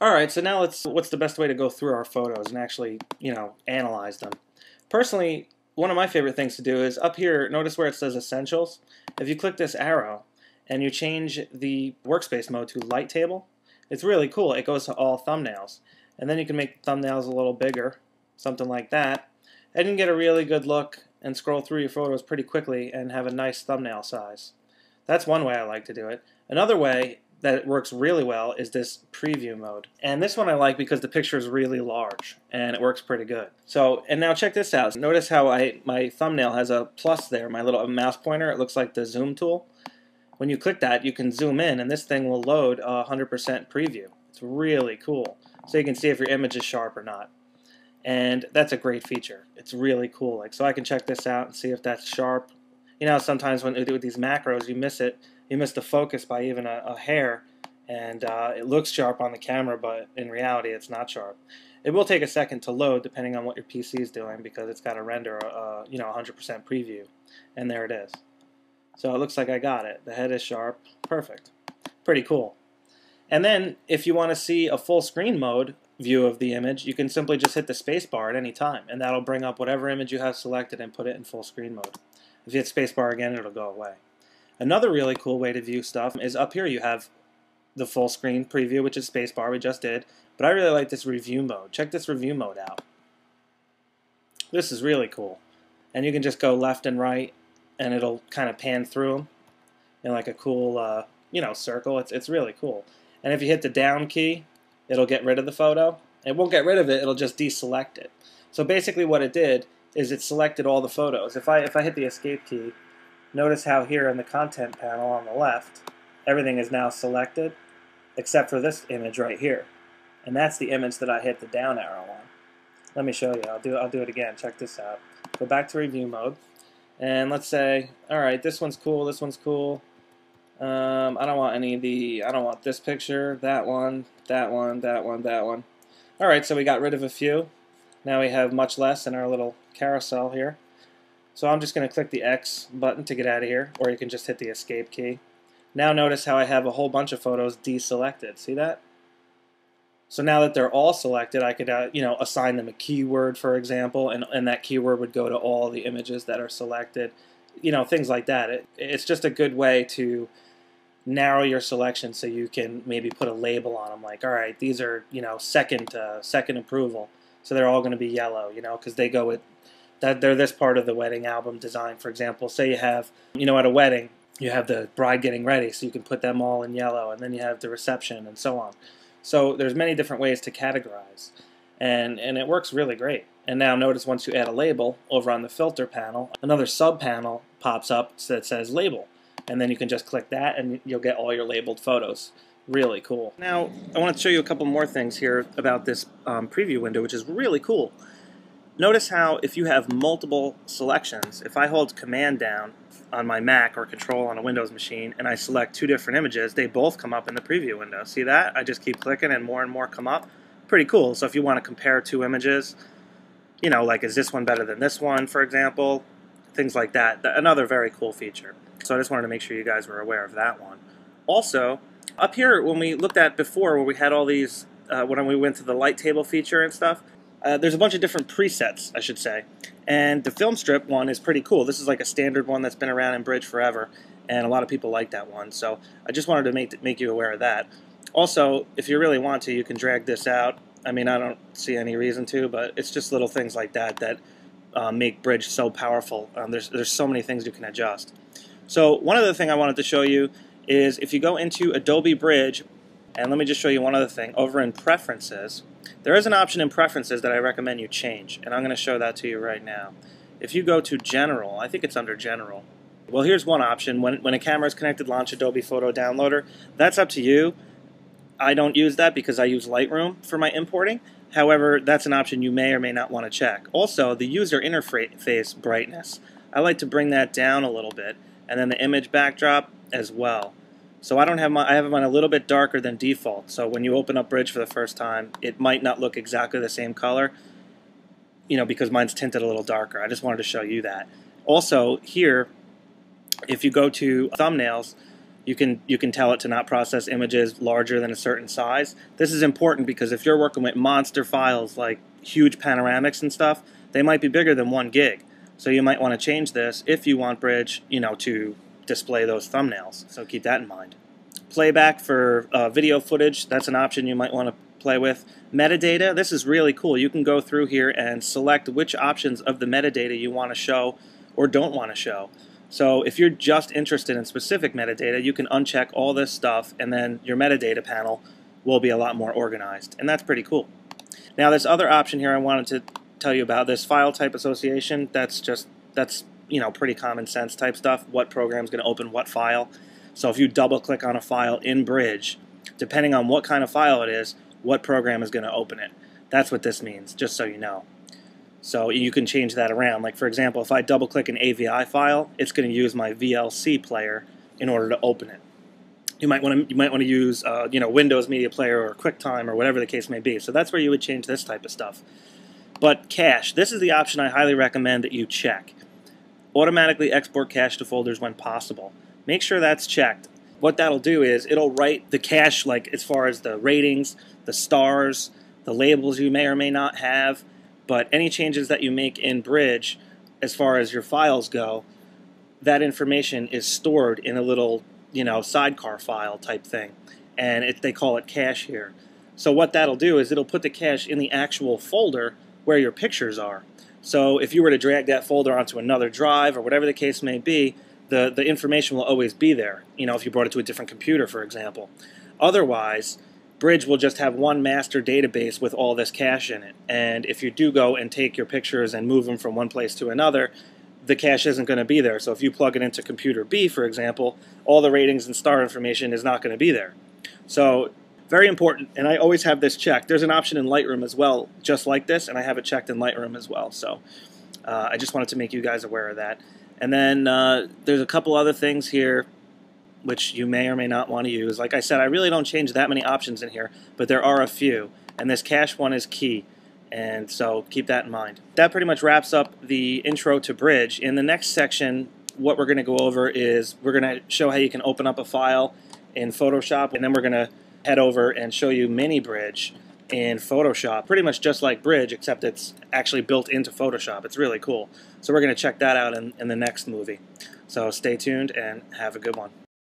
Alright, so now what's the best way to go through our photos and actually, analyze them? Personally, one of my favorite things to do is up here, notice where it says Essentials? If you click this arrow and you change the workspace mode to Light Table, it's really cool. It goes to all thumbnails. And then you can make the thumbnails a little bigger, something like that. And you can get a really good look and scroll through your photos pretty quickly and have a nice thumbnail size. That's one way I like to do it. Another way that it works really well is this preview mode. And this one I like because the picture is really large and it works pretty good. So, and now check this out. Notice how my thumbnail has a plus there, my little mouse pointer. It looks like the zoom tool. When you click that, you can zoom in and this thing will load 100% preview. It's really cool. So you can see if your image is sharp or not. And that's a great feature. It's really cool. So I can check this out and see if that's sharp. You know, sometimes when you do these macros, you miss it. You miss the focus by even a hair, and it looks sharp on the camera, but in reality it's not sharp. It will take a second to load depending on what your PC is doing because it's got to render 100% preview, and there it is. So it looks like I got it. The head is sharp. Perfect. Pretty cool. And then if you want to see a full screen mode view of the image, you can simply just hit the space bar at any time, and that'll bring up whatever image you have selected and put it in full screen mode. If you hit space bar again, it'll go away. Another really cool way to view stuff is up here you have the full screen preview, which is spacebar, we just did, but I really like this review mode. Check this review mode out. This is really cool. And you can just go left and right and it'll kind of pan through them in like a cool circle. It's really cool. And if you hit the down key, it'll get rid of the photo. It won't get rid of it, it'll just deselect it. So basically what it did is it selected all the photos. If I hit the escape key, notice how here in the content panel on the left, everything is now selected except for this image right here. And that's the image that I hit the down arrow on. Let me show you. I'll do it again. Check this out. Go back to review mode. And let's say, alright, this one's cool, this one's cool. I don't want I don't want this picture, that one, that one, that one, that one. Alright, so we got rid of a few. Now we have much less in our little carousel here. So I'm just going to click the X button to get out of here, or you can just hit the escape key. Now notice how I have a whole bunch of photos deselected. See that? So now that they're all selected, I could assign them a keyword, for example, and that keyword would go to all the images that are selected. Things like that. It's just a good way to narrow your selection so you can maybe put a label on them, like, all right, these are second approval, so they're all going to be yellow, because they go with that. They're this part of the wedding album design. For example, say you have at a wedding you have the bride getting ready, so you can put them all in yellow, and then you have the reception and so on. So there's many different ways to categorize, and it works really great. And now notice once you add a label over on the filter panel, another sub panel pops up that says label, and then you can just click that and you'll get all your labeled photos. Really cool. Now I want to show you a couple more things here about this preview window, which is really cool. Notice how if you have multiple selections, if I hold Command down on my Mac or Control on a Windows machine and I select two different images, they both come up in the preview window. See that? I just keep clicking and more come up. Pretty cool. So if you want to compare two images, like is this one better than this one, for example, things like that. Another very cool feature. So I just wanted to make sure you guys were aware of that one. Also, up here when we looked at before where we had all these, when we went to the light table feature and stuff, there's a bunch of different presets, I should say. And the film strip one is pretty cool. This is like a standard one that's been around in Bridge forever, and a lot of people like that one. So I just wanted to make you aware of that. Also, if you really want to, you can drag this out. I mean, I don't see any reason to, but it's just little things like that that make Bridge so powerful. There's so many things you can adjust. So one other thing I wanted to show you is if you go into Adobe Bridge, and let me just show you one other thing. Over in Preferences, there is an option in Preferences that I recommend you change, and I'm going to show that to you right now. If you go to General, I think it's under General. Well, here's one option. When a camera is connected, launch Adobe Photo Downloader. That's up to you. I don't use that because I use Lightroom for my importing. However, that's an option you may or may not want to check. Also, the user interface brightness. I like to bring that down a little bit, and then the image backdrop as well. So I have mine a little bit darker than default. So when you open up Bridge for the first time, it might not look exactly the same color, because mine's tinted a little darker. I just wanted to show you that. Also, here, if you go to thumbnails, you can tell it to not process images larger than a certain size. This is important because if you're working with monster files like huge panoramics and stuff, they might be bigger than 1 gig. So you might want to change this if you want Bridge, to display those thumbnails. So keep that in mind. Playback for video footage, that's an option you might want to play with. Metadata, this is really cool. You can go through here and select which options of the metadata you want to show or don't want to show. So if you're just interested in specific metadata, you can uncheck all this stuff, and then your metadata panel will be a lot more organized. And that's pretty cool. Now this other option here I wanted to tell you about, this file type association, that's pretty common sense type stuff. What program is going to open what file. So if you double click on a file in Bridge, depending on what kind of file it is, what program is going to open it. That's what this means, just so you know. So you can change that around. Like for example, if I double click an AVI file, it's going to use my VLC player in order to open it. You might want to use Windows Media Player or QuickTime or whatever the case may be. So that's where you would change this type of stuff. But cache, this is the option I highly recommend that you check. Automatically export cache to folders when possible. Make sure that's checked. What that'll do is it'll write the cache, like as far as the ratings, the stars, the labels you may or may not have, but any changes that you make in Bridge as far as your files go, that information is stored in a little sidecar file type thing, and they call it cache here. So what that'll do is it'll put the cache in the actual folder where your pictures are. So if you were to drag that folder onto another drive or whatever the case may be, the information will always be there, if you brought it to a different computer, for example. Otherwise, Bridge will just have one master database with all this cache in it. And if you do go and take your pictures and move them from one place to another, the cache isn't going to be there. So if you plug it into computer B, for example, all the ratings and star information is not going to be there. So very important, and I always have this checked. There's an option in Lightroom as well, just like this, and I have it checked in Lightroom as well. So I just wanted to make you guys aware of that. And then there's a couple other things here which you may or may not want to use. Like I said, I really don't change that many options in here, but there are a few, and this cache one is key, and so keep that in mind. That pretty much wraps up the intro to Bridge. In the next section, what we're going to go over is we're going to show how you can open up a file in Photoshop, and then we're going to head over and show you Mini Bridge in Photoshop, pretty much just like Bridge, except it's actually built into Photoshop. It's really cool. So we're going to check that out in the next movie. So stay tuned and have a good one.